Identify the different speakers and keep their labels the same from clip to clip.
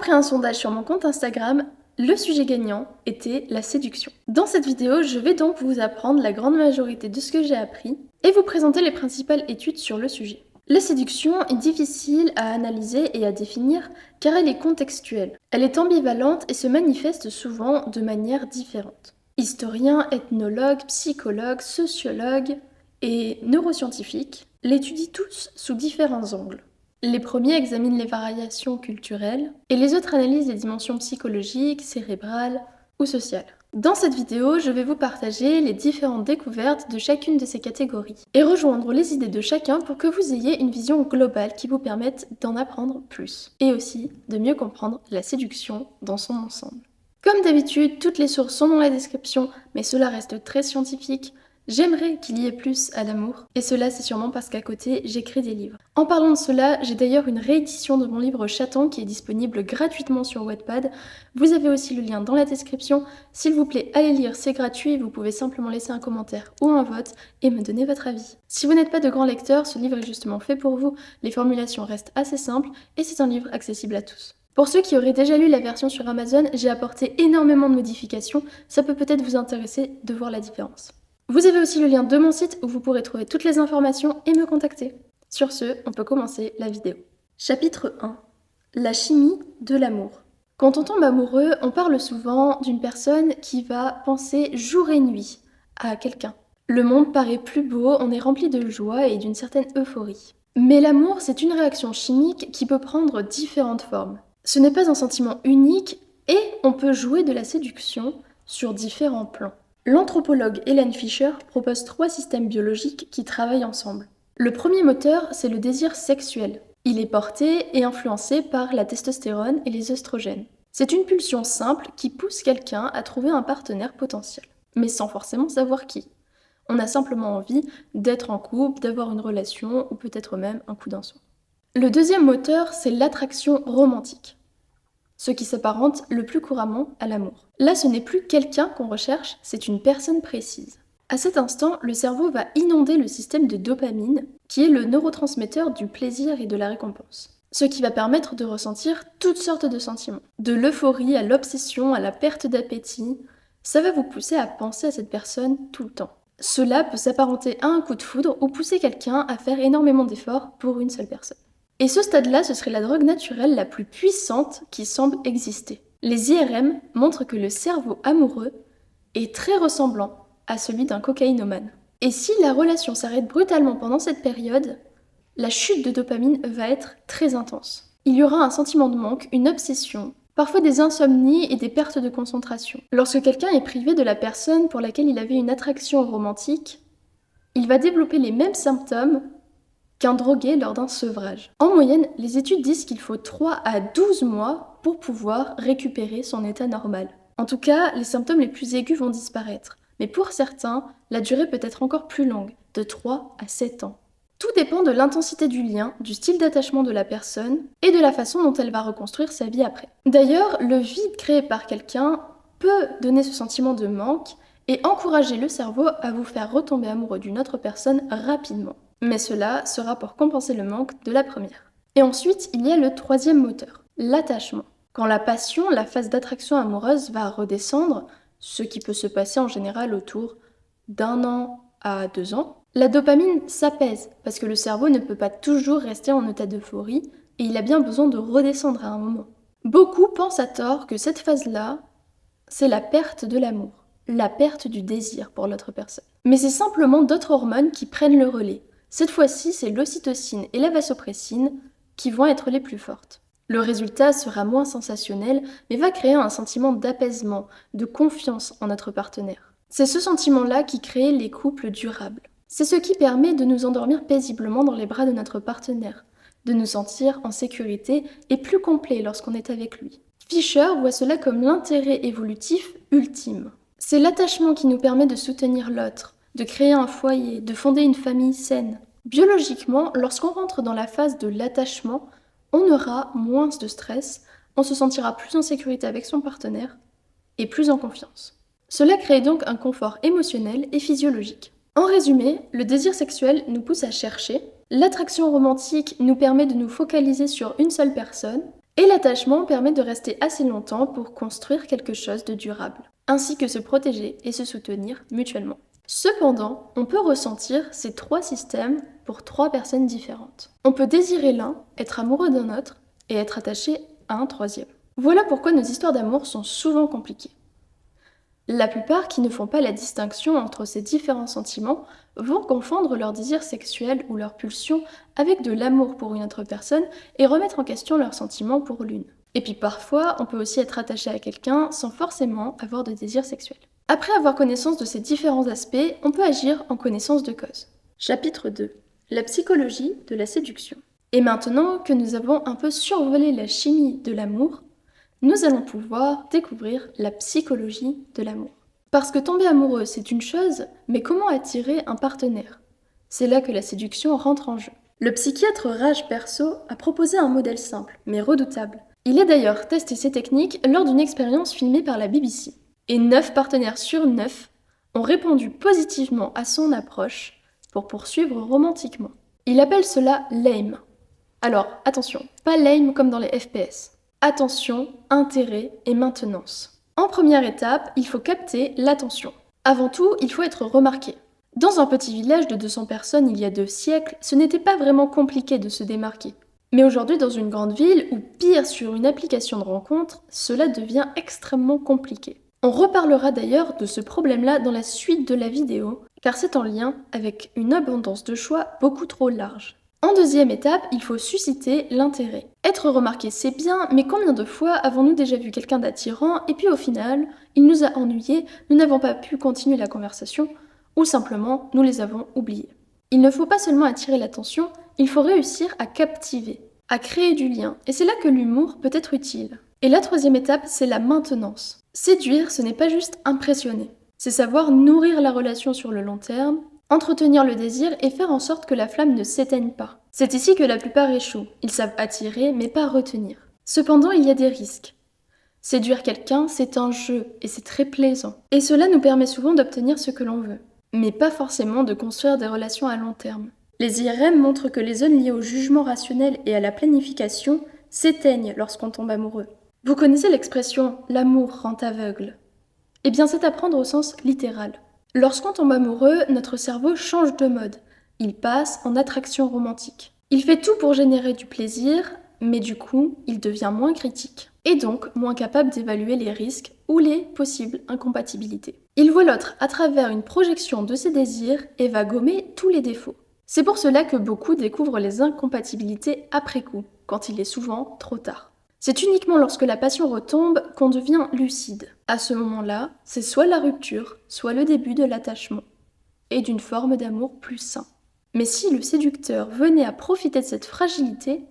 Speaker 1: Après un sondage sur mon compte Instagram, le sujet gagnant était la séduction. Dans cette vidéo, je vais donc vous apprendre la grande majorité de ce que j'ai appris et vous présenter les principales études sur le sujet. La séduction est difficile à analyser et à définir car elle est contextuelle. Elle est ambivalente et se manifeste souvent de manière différente. Historiens, ethnologues, psychologues, sociologues et neuroscientifiques l'étudient tous sous différents angles. Les premiers examinent les variations culturelles et les autres analysent les dimensions psychologiques, cérébrales ou sociales. Dans cette vidéo, je vais vous partager les différentes découvertes de chacune de ces catégories et rejoindre les idées de chacun pour que vous ayez une vision globale qui vous permette d'en apprendre plus et aussi de mieux comprendre la séduction dans son ensemble. Comme d'habitude, toutes les sources sont dans la description, mais cela reste très scientifique. J'aimerais qu'il y ait plus à l'amour, et cela c'est sûrement parce qu'à côté j'écris des livres. En parlant de cela, j'ai d'ailleurs une réédition de mon livre Chaton qui est disponible gratuitement sur Wattpad. Vous avez aussi le lien dans la description. S'il vous plaît, allez lire, c'est gratuit, vous pouvez simplement laisser un commentaire ou un vote et me donner votre avis. Si vous n'êtes pas de grand lecteur, ce livre est justement fait pour vous, les formulations restent assez simples et c'est un livre accessible à tous. Pour ceux qui auraient déjà lu la version sur Amazon, j'ai apporté énormément de modifications, ça peut peut-être vous intéresser de voir la différence. Vous avez aussi le lien de mon site où vous pourrez trouver toutes les informations et me contacter. Sur ce, on peut commencer la vidéo. Chapitre 1. La chimie de l'amour. Quand on tombe amoureux, on parle souvent d'une personne qui va penser jour et nuit à quelqu'un. Le monde paraît plus beau, on est rempli de joie et d'une certaine euphorie. Mais l'amour, c'est une réaction chimique qui peut prendre différentes formes. Ce n'est pas un sentiment unique et on peut jouer de la séduction sur différents plans. L'anthropologue Helen Fisher propose 3 systèmes biologiques qui travaillent ensemble. Le premier moteur, c'est le désir sexuel. Il est porté et influencé par la testostérone et les œstrogènes. C'est une pulsion simple qui pousse quelqu'un à trouver un partenaire potentiel, mais sans forcément savoir qui. On a simplement envie d'être en couple, d'avoir une relation ou peut-être même un coup d'un soir. Le deuxième moteur, c'est l'attraction romantique, ce qui s'apparente le plus couramment à l'amour. Là, ce n'est plus quelqu'un qu'on recherche, c'est une personne précise. À cet instant, le cerveau va inonder le système de dopamine, qui est le neurotransmetteur du plaisir et de la récompense. Ce qui va permettre de ressentir toutes sortes de sentiments. De l'euphorie à l'obsession, à la perte d'appétit, ça va vous pousser à penser à cette personne tout le temps. Cela peut s'apparenter à un coup de foudre ou pousser quelqu'un à faire énormément d'efforts pour une seule personne. Et ce stade-là, ce serait la drogue naturelle la plus puissante qui semble exister. Les IRM montrent que le cerveau amoureux est très ressemblant à celui d'un cocaïnomane. Et si la relation s'arrête brutalement pendant cette période, la chute de dopamine va être très intense. Il y aura un sentiment de manque, une obsession, parfois des insomnies et des pertes de concentration. Lorsque quelqu'un est privé de la personne pour laquelle il avait une attraction romantique, il va développer les mêmes symptômes qu'un drogué lors d'un sevrage. En moyenne, les études disent qu'il faut 3 à 12 mois pour pouvoir récupérer son état normal. En tout cas, les symptômes les plus aigus vont disparaître. Mais pour certains, la durée peut être encore plus longue, de 3 à 7 ans. Tout dépend de l'intensité du lien, du style d'attachement de la personne et de la façon dont elle va reconstruire sa vie après. D'ailleurs, le vide créé par quelqu'un peut donner ce sentiment de manque et encourager le cerveau à vous faire retomber amoureux d'une autre personne rapidement. Mais cela sera pour compenser le manque de la première. Et ensuite, il y a le troisième moteur, l'attachement. Quand la passion, la phase d'attraction amoureuse va redescendre, ce qui peut se passer en général autour d'1 an à 2 ans, la dopamine s'apaise parce que le cerveau ne peut pas toujours rester en état d'euphorie et il a bien besoin de redescendre à un moment. Beaucoup pensent à tort que cette phase-là, c'est la perte de l'amour, la perte du désir pour l'autre personne. Mais c'est simplement d'autres hormones qui prennent le relais. Cette fois-ci, c'est l'ocytocine et la vasopressine qui vont être les plus fortes. Le résultat sera moins sensationnel, mais va créer un sentiment d'apaisement, de confiance en notre partenaire. C'est ce sentiment-là qui crée les couples durables. C'est ce qui permet de nous endormir paisiblement dans les bras de notre partenaire, de nous sentir en sécurité et plus complet lorsqu'on est avec lui. Fisher voit cela comme l'intérêt évolutif ultime. C'est l'attachement qui nous permet de soutenir l'autre, de créer un foyer, de fonder une famille saine. Biologiquement, lorsqu'on rentre dans la phase de l'attachement, on aura moins de stress, on se sentira plus en sécurité avec son partenaire et plus en confiance. Cela crée donc un confort émotionnel et physiologique. En résumé, le désir sexuel nous pousse à chercher, l'attraction romantique nous permet de nous focaliser sur une seule personne, Et l'attachement permet de rester assez longtemps pour construire quelque chose de durable, ainsi que se protéger et se soutenir mutuellement. Cependant, on peut ressentir ces trois systèmes pour trois personnes différentes. On peut désirer l'un, être amoureux d'un autre, et être attaché à un troisième. Voilà pourquoi nos histoires d'amour sont souvent compliquées. La plupart qui ne font pas la distinction entre ces différents sentiments vont confondre leur désir sexuel ou leur pulsion avec de l'amour pour une autre personne et remettre en question leurs sentiments pour l'une. Et puis parfois, on peut aussi être attaché à quelqu'un sans forcément avoir de désir sexuel. Après avoir connaissance de ces différents aspects, on peut agir en connaissance de cause. Chapitre 2. La psychologie de la séduction. Et maintenant que nous avons un peu survolé la chimie de l'amour, nous allons pouvoir découvrir la psychologie de l'amour. Parce que tomber amoureux, c'est une chose, mais comment attirer un partenaire? C'est là que la séduction rentre en jeu. Le psychiatre Raj Perso a proposé un modèle simple, mais redoutable. Il a d'ailleurs testé ces techniques lors d'une expérience filmée par la BBC. Et 9 partenaires sur 9 ont répondu positivement à son approche pour poursuivre romantiquement. Il appelle cela lame. Alors, attention, pas lame comme dans les FPS. Attention, intérêt et maintenance. En première étape, il faut capter l'attention. Avant tout, il faut être remarqué. Dans un petit village de 200 personnes il y a 2 siècles, ce n'était pas vraiment compliqué de se démarquer. Mais aujourd'hui, dans une grande ville, ou pire sur une application de rencontre, cela devient extrêmement compliqué. On reparlera d'ailleurs de ce problème-là dans la suite de la vidéo, car c'est en lien avec une abondance de choix beaucoup trop large. En deuxième étape, il faut susciter l'intérêt. Être remarqué, c'est bien, mais combien de fois avons-nous déjà vu quelqu'un d'attirant et puis au final, il nous a ennuyés, nous n'avons pas pu continuer la conversation, ou simplement, nous les avons oubliés. Il ne faut pas seulement attirer l'attention, il faut réussir à captiver, à créer du lien, et c'est là que l'humour peut être utile. Et la troisième étape, c'est la maintenance. Séduire, ce n'est pas juste impressionner, c'est savoir nourrir la relation sur le long terme, entretenir le désir et faire en sorte que la flamme ne s'éteigne pas. C'est ici que la plupart échouent. Ils savent attirer, mais pas retenir. Cependant, il y a des risques. Séduire quelqu'un, c'est un jeu, et c'est très plaisant. Et cela nous permet souvent d'obtenir ce que l'on veut, mais pas forcément de construire des relations à long terme. Les IRM montrent que les zones liées au jugement rationnel et à la planification s'éteignent lorsqu'on tombe amoureux. Vous connaissez l'expression « l'amour rend aveugle ». Eh bien, c'est à prendre au sens littéral. Lorsqu'on tombe amoureux, notre cerveau change de mode. Il passe en attraction romantique. Il fait tout pour générer du plaisir, mais du coup, il devient moins critique. Et donc, moins capable d'évaluer les risques ou les possibles incompatibilités. Il voit l'autre à travers une projection de ses désirs et va gommer tous les défauts. C'est pour cela que beaucoup découvrent les incompatibilités après coup, quand il est souvent trop tard. C'est uniquement lorsque la passion retombe qu'on devient lucide. À ce moment-là, c'est soit la rupture, soit le début de l'attachement, et d'une forme d'amour plus sain. Mais si le séducteur venait à profiter de cette fragilité,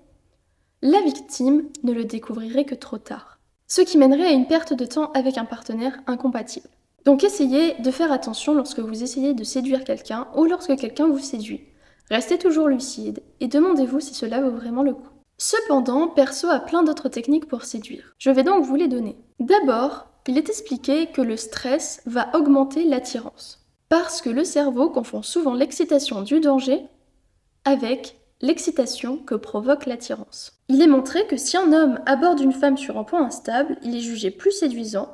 Speaker 1: la victime ne le découvrirait que trop tard. Ce qui mènerait à une perte de temps avec un partenaire incompatible. Donc essayez de faire attention lorsque vous essayez de séduire quelqu'un ou lorsque quelqu'un vous séduit. Restez toujours lucide et demandez-vous si cela vaut vraiment le coup. Cependant, Perso a plein d'autres techniques pour séduire. Je vais donc vous les donner. D'abord, il est expliqué que le stress va augmenter l'attirance. Parce que le cerveau confond souvent l'excitation du danger avec l'excitation que provoque l'attirance. Il est montré que si un homme aborde une femme sur un point instable, il est jugé plus séduisant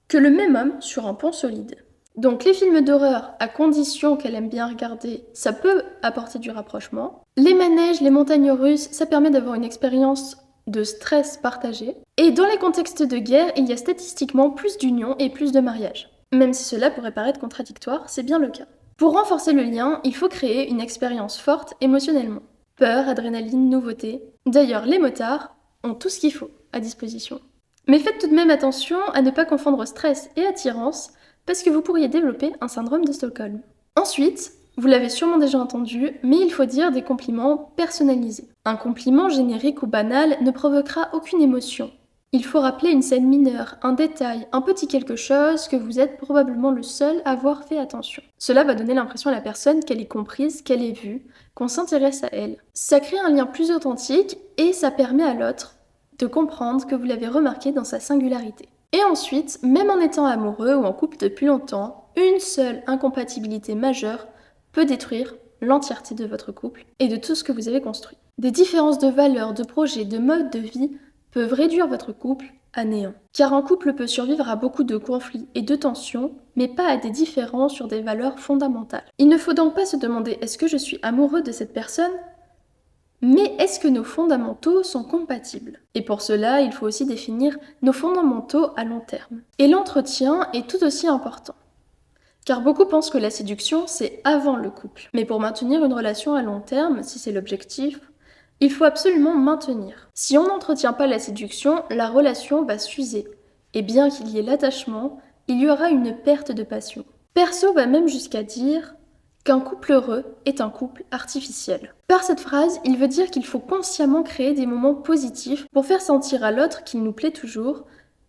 Speaker 1: que le même homme sur un point solide. Donc les films d'horreur, à condition qu'elle aime bien regarder, ça peut apporter du rapprochement. Les manèges, les montagnes russes, ça permet d'avoir une expérience de stress partagé. Et dans les contextes de guerre, il y a statistiquement plus d'union et plus de mariage. Même si cela pourrait paraître contradictoire, c'est bien le cas. Pour renforcer le lien, il faut créer une expérience forte émotionnellement. Peur, adrénaline, nouveauté. D'ailleurs, les motards ont tout ce qu'il faut à disposition. Mais faites tout de même attention à ne pas confondre stress et attirance, parce que vous pourriez développer un syndrome de Stockholm. Ensuite, vous l'avez sûrement déjà entendu, mais il faut dire des compliments personnalisés. Un compliment générique ou banal ne provoquera aucune émotion. Il faut rappeler une scène mineure, un détail, un petit quelque chose que vous êtes probablement le seul à avoir fait attention. Cela va donner l'impression à la personne qu'elle est comprise, qu'elle est vue, qu'on s'intéresse à elle. Ça crée un lien plus authentique et ça permet à l'autre de comprendre que vous l'avez remarqué dans sa singularité. Et ensuite, même en étant amoureux ou en couple depuis longtemps, une seule incompatibilité majeure peut détruire l'entièreté de votre couple et de tout ce que vous avez construit. Des différences de valeurs, de projets, de modes de vie peuvent réduire votre couple à néant. Car un couple peut survivre à beaucoup de conflits et de tensions, mais pas à des différences sur des valeurs fondamentales. Il ne faut donc pas se demander est-ce que je suis amoureux de cette personne, mais est-ce que nos fondamentaux sont compatibles? Et pour cela, il faut aussi définir nos fondamentaux à long terme. Et l'entretien est tout aussi important. Car beaucoup pensent que la séduction, c'est avant le couple. Mais pour maintenir une relation à long terme, si c'est l'objectif, il faut absolument maintenir. Si on n'entretient pas la séduction, la relation va s'user. Et bien qu'il y ait l'attachement, il y aura une perte de passion. Perso va même jusqu'à dire qu'un couple heureux est un couple artificiel. Par cette phrase, il veut dire qu'il faut consciemment créer des moments positifs pour faire sentir à l'autre qu'il nous plaît toujours,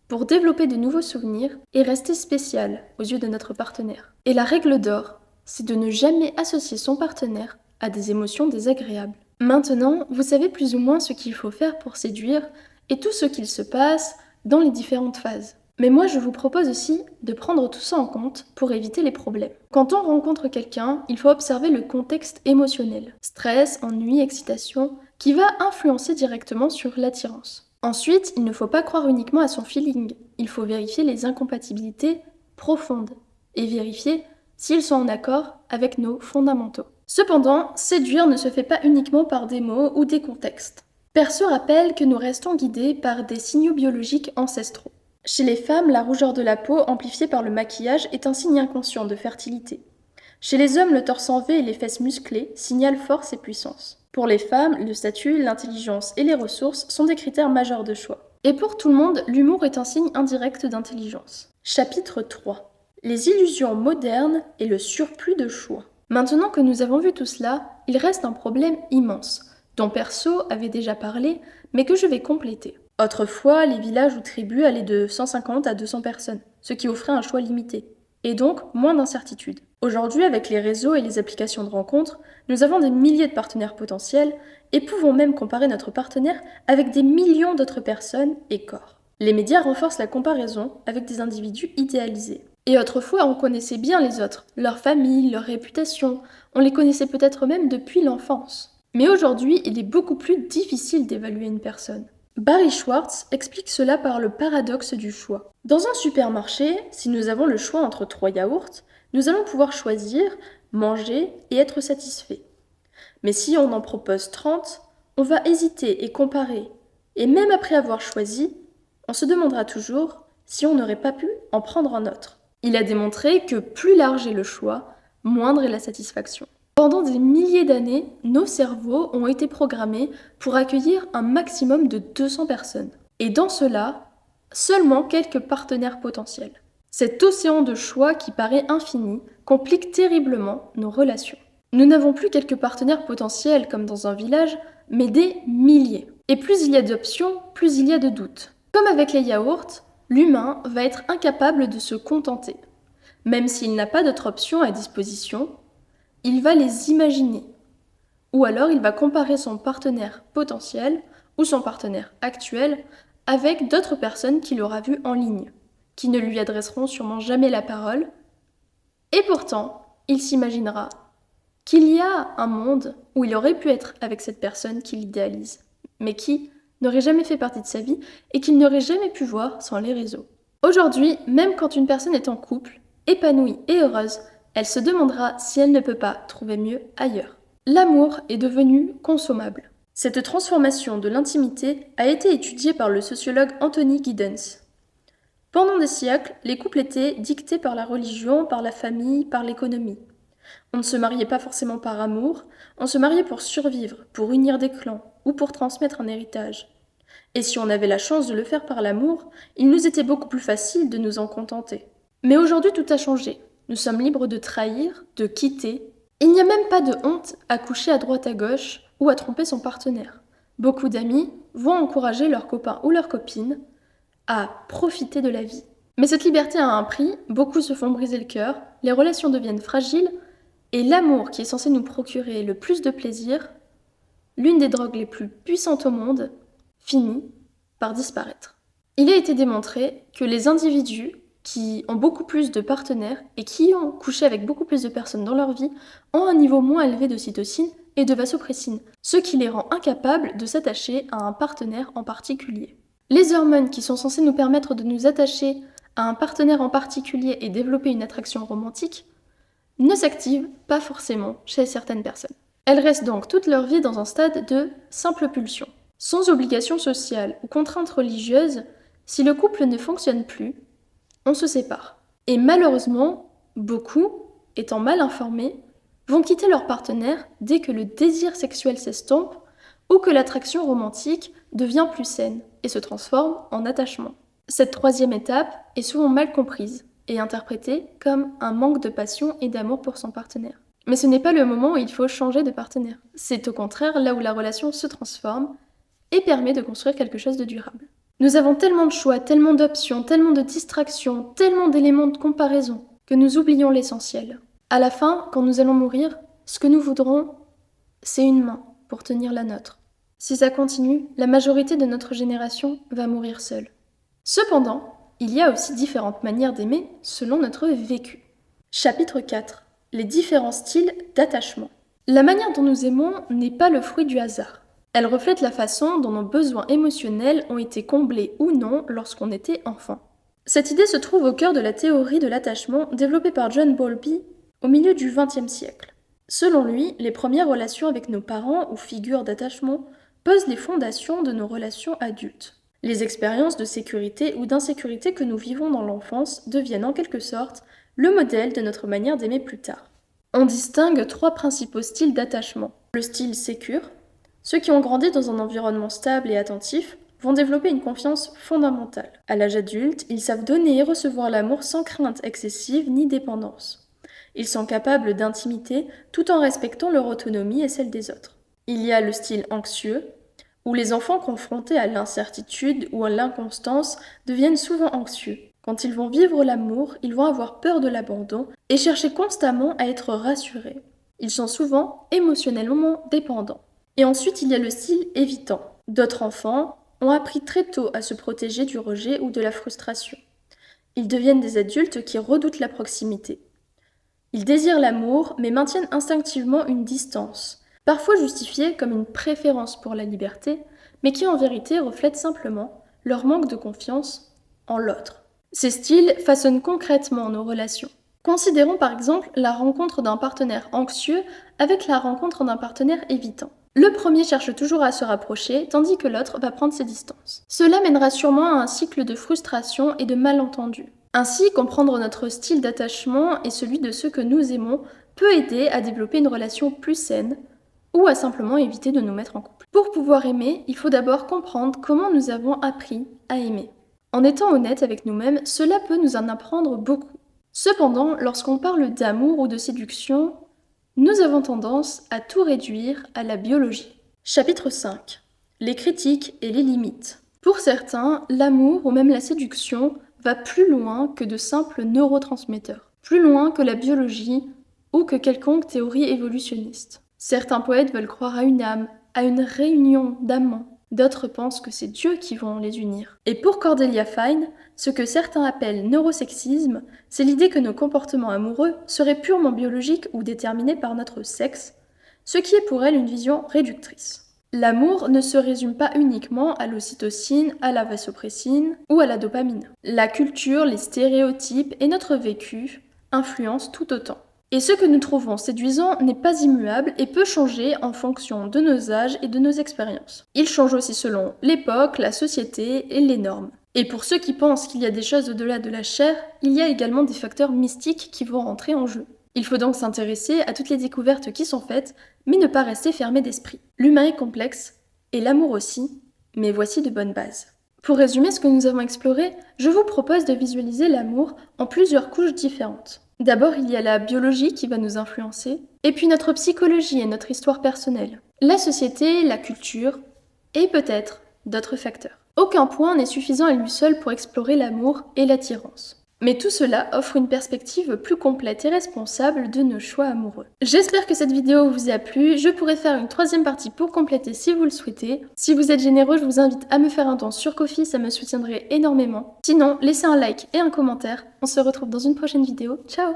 Speaker 1: pour développer de nouveaux souvenirs et rester spécial aux yeux de notre partenaire. Et la règle d'or, c'est de ne jamais associer son partenaire à des émotions désagréables. Maintenant, vous savez plus ou moins ce qu'il faut faire pour séduire et tout ce qu'il se passe dans les différentes phases. Mais moi, je vous propose aussi de prendre tout ça en compte pour éviter les problèmes. Quand on rencontre quelqu'un, il faut observer le contexte émotionnel. Stress, ennui, excitation, qui va influencer directement sur l'attirance. Ensuite, il ne faut pas croire uniquement à son feeling. Il faut vérifier les incompatibilités profondes et vérifier s'ils sont en accord avec nos fondamentaux. Cependant, séduire ne se fait pas uniquement par des mots ou des contextes. Perso rappelle que nous restons guidés par des signaux biologiques ancestraux. Chez les femmes, la rougeur de la peau, amplifiée par le maquillage, est un signe inconscient de fertilité. Chez les hommes, le torse en V et les fesses musclées signalent force et puissance. Pour les femmes, le statut, l'intelligence et les ressources sont des critères majeurs de choix. Et pour tout le monde, l'humour est un signe indirect d'intelligence. Chapitre 3. Les illusions modernes et le surplus de choix. Maintenant que nous avons vu tout cela, il reste un problème immense, dont Perso avait déjà parlé, mais que je vais compléter. Autrefois, les villages ou tribus allaient de 150 à 200 personnes, ce qui offrait un choix limité, et donc moins d'incertitudes. Aujourd'hui, avec les réseaux et les applications de rencontres, nous avons des milliers de partenaires potentiels et pouvons même comparer notre partenaire avec des millions d'autres personnes et corps. Les médias renforcent la comparaison avec des individus idéalisés. Et autrefois, on connaissait bien les autres, leur famille, leur réputation, on les connaissait peut-être même depuis l'enfance. Mais aujourd'hui, il est beaucoup plus difficile d'évaluer une personne. Barry Schwartz explique cela par le paradoxe du choix. Dans un supermarché, si nous avons le choix entre 3 yaourts, nous allons pouvoir choisir, manger et être satisfait. Mais si on en propose 30, on va hésiter et comparer. Et même après avoir choisi, on se demandera toujours si on n'aurait pas pu en prendre un autre. Il a démontré que plus large est le choix, moindre est la satisfaction. Pendant des milliers d'années, nos cerveaux ont été programmés pour accueillir un maximum de 200 personnes. Et dans cela, seulement quelques partenaires potentiels. Cet océan de choix qui paraît infini complique terriblement nos relations. Nous n'avons plus quelques partenaires potentiels comme dans un village, mais des milliers. Et plus il y a d'options, plus il y a de doutes. Comme avec les yaourts, l'humain va être incapable de se contenter. Même s'il n'a pas d'autres options à disposition, il va les imaginer. Ou alors il va comparer son partenaire potentiel ou son partenaire actuel avec d'autres personnes qu'il aura vues en ligne, qui ne lui adresseront sûrement jamais la parole. Et pourtant, il s'imaginera qu'il y a un monde où il aurait pu être avec cette personne qu'il idéalise, mais qui n'aurait jamais fait partie de sa vie et qu'il n'aurait jamais pu voir sans les réseaux. Aujourd'hui, même quand une personne est en couple, épanouie et heureuse, elle se demandera si elle ne peut pas trouver mieux ailleurs. L'amour est devenu consommable. Cette transformation de l'intimité a été étudiée par le sociologue Anthony Giddens. Pendant des siècles, les couples étaient dictés par la religion, par la famille, par l'économie. On ne se mariait pas forcément par amour, on se mariait pour survivre, pour unir des clans ou pour transmettre un héritage. Et si on avait la chance de le faire par l'amour, il nous était beaucoup plus facile de nous en contenter. Mais aujourd'hui, tout a changé. Nous sommes libres de trahir, de quitter. Il n'y a même pas de honte à coucher à droite à gauche ou à tromper son partenaire. Beaucoup d'amis vont encourager leurs copains ou leurs copines à profiter de la vie. Mais cette liberté a un prix, beaucoup se font briser le cœur, les relations deviennent fragiles et l'amour qui est censé nous procurer le plus de plaisir, l'une des drogues les plus puissantes au monde, finit par disparaître. Il a été démontré que les individus qui ont beaucoup plus de partenaires et qui ont couché avec beaucoup plus de personnes dans leur vie ont un niveau moins élevé d'ocytocine et de vasopressine, ce qui les rend incapables de s'attacher à un partenaire en particulier. Les hormones qui sont censées nous permettre de nous attacher à un partenaire en particulier et développer une attraction romantique ne s'activent pas forcément chez certaines personnes. Elles restent donc toute leur vie dans un stade de simple pulsion. Sans obligation sociale ou contrainte religieuse, si le couple ne fonctionne plus, on se sépare. Et malheureusement, beaucoup, étant mal informés, vont quitter leur partenaire dès que le désir sexuel s'estompe ou que l'attraction romantique devient plus saine et se transforme en attachement. Cette troisième étape est souvent mal comprise et interprétée comme un manque de passion et d'amour pour son partenaire. Mais ce n'est pas le moment où il faut changer de partenaire. C'est au contraire là où la relation se transforme et permet de construire quelque chose de durable. Nous avons tellement de choix, tellement d'options, tellement de distractions, tellement d'éléments de comparaison que nous oublions l'essentiel. À la fin, quand nous allons mourir, ce que nous voudrons, c'est une main pour tenir la nôtre. Si ça continue, la majorité de notre génération va mourir seule. Cependant, il y a aussi différentes manières d'aimer selon notre vécu. Chapitre 4. Les différents styles d'attachement. La manière dont nous aimons n'est pas le fruit du hasard. Elle reflète la façon dont nos besoins émotionnels ont été comblés ou non lorsqu'on était enfant. Cette idée se trouve au cœur de la théorie de l'attachement développée par John Bowlby au milieu du XXe siècle. Selon lui, les premières relations avec nos parents ou figures d'attachement posent les fondations de nos relations adultes. Les expériences de sécurité ou d'insécurité que nous vivons dans l'enfance deviennent en quelque sorte le modèle de notre manière d'aimer plus tard. On distingue 3 principaux styles d'attachement. Le style sécure. Ceux qui ont grandi dans un environnement stable et attentif vont développer une confiance fondamentale. À l'âge adulte, ils savent donner et recevoir l'amour sans crainte excessive ni dépendance. Ils sont capables d'intimité tout en respectant leur autonomie et celle des autres. Il y a le style anxieux, où les enfants confrontés à l'incertitude ou à l'inconstance deviennent souvent anxieux. Quand ils vont vivre l'amour, ils vont avoir peur de l'abandon et chercher constamment à être rassurés. Ils sont souvent émotionnellement dépendants. Et ensuite, il y a le style évitant. D'autres enfants ont appris très tôt à se protéger du rejet ou de la frustration. Ils deviennent des adultes qui redoutent la proximité. Ils désirent l'amour, mais maintiennent instinctivement une distance, parfois justifiée comme une préférence pour la liberté, mais qui en vérité reflète simplement leur manque de confiance en l'autre. Ces styles façonnent concrètement nos relations. Considérons par exemple la rencontre d'un partenaire anxieux avec la rencontre d'un partenaire évitant. Le premier cherche toujours à se rapprocher, tandis que l'autre va prendre ses distances. Cela mènera sûrement à un cycle de frustration et de malentendus. Ainsi, comprendre notre style d'attachement et celui de ceux que nous aimons peut aider à développer une relation plus saine ou à simplement éviter de nous mettre en couple. Pour pouvoir aimer, il faut d'abord comprendre comment nous avons appris à aimer. En étant honnête avec nous-mêmes, cela peut nous en apprendre beaucoup. Cependant, lorsqu'on parle d'amour ou de séduction, nous avons tendance à tout réduire à la biologie. Chapitre 5. Les critiques et les limites. Pour certains, l'amour ou même la séduction va plus loin que de simples neurotransmetteurs, plus loin que la biologie ou que quelconque théorie évolutionniste. Certains poètes veulent croire à une âme, à une réunion d'amants. D'autres pensent que c'est Dieu qui vont les unir. Et pour Cordelia Fine, ce que certains appellent neurosexisme, c'est l'idée que nos comportements amoureux seraient purement biologiques ou déterminés par notre sexe, ce qui est pour elle une vision réductrice. L'amour ne se résume pas uniquement à l'ocytocine, à la vasopressine ou à la dopamine. La culture, les stéréotypes et notre vécu influencent tout autant. Et ce que nous trouvons séduisant n'est pas immuable et peut changer en fonction de nos âges et de nos expériences. Il change aussi selon l'époque, la société et les normes. Et pour ceux qui pensent qu'il y a des choses au-delà de la chair, il y a également des facteurs mystiques qui vont rentrer en jeu. Il faut donc s'intéresser à toutes les découvertes qui sont faites, mais ne pas rester fermé d'esprit. L'humain est complexe, et l'amour aussi, mais voici de bonnes bases. Pour résumer ce que nous avons exploré, je vous propose de visualiser l'amour en plusieurs couches différentes. D'abord, il y a la biologie qui va nous influencer, et puis notre psychologie et notre histoire personnelle, la société, la culture, et peut-être d'autres facteurs. Aucun point n'est suffisant à lui seul pour explorer l'amour et l'attirance. Mais tout cela offre une perspective plus complète et responsable de nos choix amoureux. J'espère que cette vidéo vous a plu, je pourrais faire une 3e partie pour compléter si vous le souhaitez. Si vous êtes généreux, je vous invite à me faire un don sur Ko-fi, ça me soutiendrait énormément. Sinon, laissez un like et un commentaire, on se retrouve dans une prochaine vidéo, ciao!